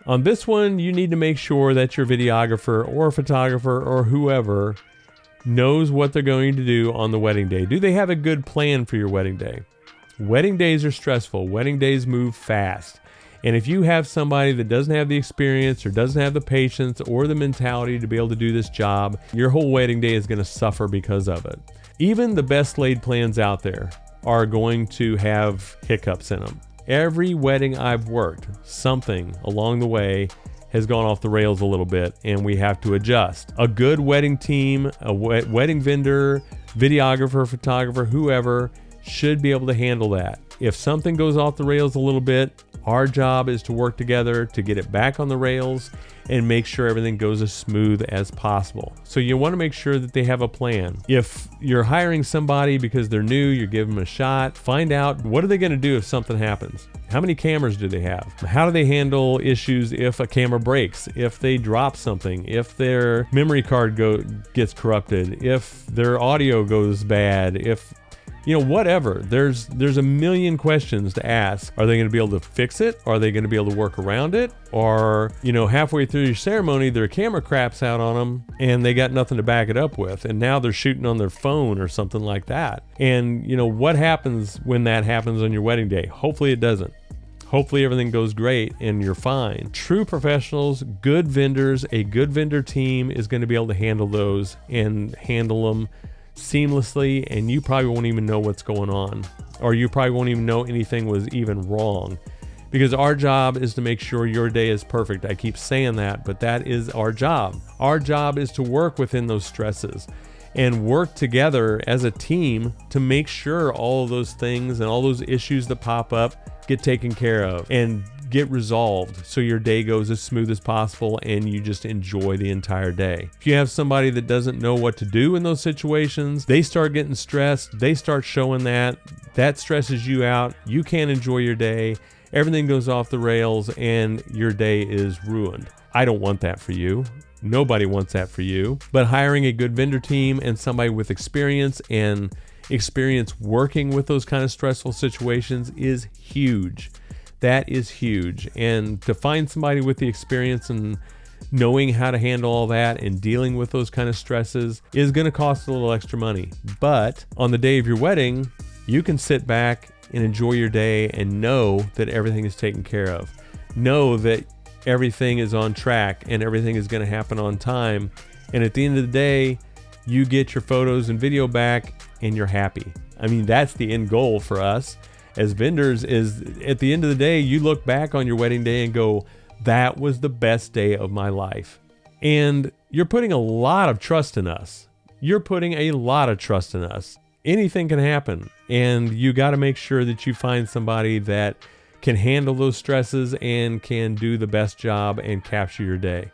On this one, you need to make sure that your videographer or photographer or whoever knows what they're going to do on the wedding day. Do they have a good plan for your wedding day? Wedding days are stressful. Wedding days move fast. And if you have somebody that doesn't have the experience or doesn't have the patience or the mentality to be able to do this job, your whole wedding day is going to suffer because of it. Even the best laid plans out there are going to have hiccups in them. Every wedding I've worked, something along the way has gone off the rails a little bit, and we have to adjust. A good wedding team, a wedding vendor, videographer, photographer, whoever should be able to handle that. If something goes off the rails a little bit, our job is to work together to get it back on the rails and make sure everything goes as smooth as possible. So you want to make sure that they have a plan. If you're hiring somebody because they're new, you give them a shot, find out what are they going to do if something happens. How many cameras do they have? How do they handle issues if a camera breaks, if they drop something, if their memory card gets corrupted, if their audio goes bad, if whatever. There's a million questions to ask. Are they going to be able to fix it? Are they going to be able to work around it? Or, halfway through your ceremony, their camera craps out on them and they got nothing to back it up with. And now they're shooting on their phone or something like that. And, what happens when that happens on your wedding day? Hopefully it doesn't. Hopefully everything goes great and you're fine. True professionals, good vendors, a good vendor team is going to be able to handle those and handle them seamlessly, and you probably won't even know what's going on, or you probably won't even know anything was even wrong, because our job is to make sure your day is perfect. I keep saying that, but that is our job. Our job is to work within those stresses and work together as a team to make sure all of those things and all those issues that pop up get taken care of and get resolved so your day goes as smooth as possible and you just enjoy the entire day. If you have somebody that doesn't know what to do in those situations, they start getting stressed, they start showing that stresses you out, you can't enjoy your day, everything goes off the rails and your day is ruined. I don't want that for you. Nobody wants that for you. But hiring a good vendor team and somebody with experience working with those kind of stressful situations is huge. That is huge. And to find somebody with the experience and knowing how to handle all that and dealing with those kind of stresses is going to cost a little extra money. But on the day of your wedding, you can sit back and enjoy your day and know that everything is taken care of. Know that everything is on track and everything is going to happen on time. And at the end of the day, you get your photos and video back and you're happy. I mean, that's the end goal for us as vendors, is at the end of the day, you look back on your wedding day and go, that was the best day of my life. And you're putting a lot of trust in us. Anything can happen. And you got to make sure that you find somebody that can handle those stresses and can do the best job and capture your day.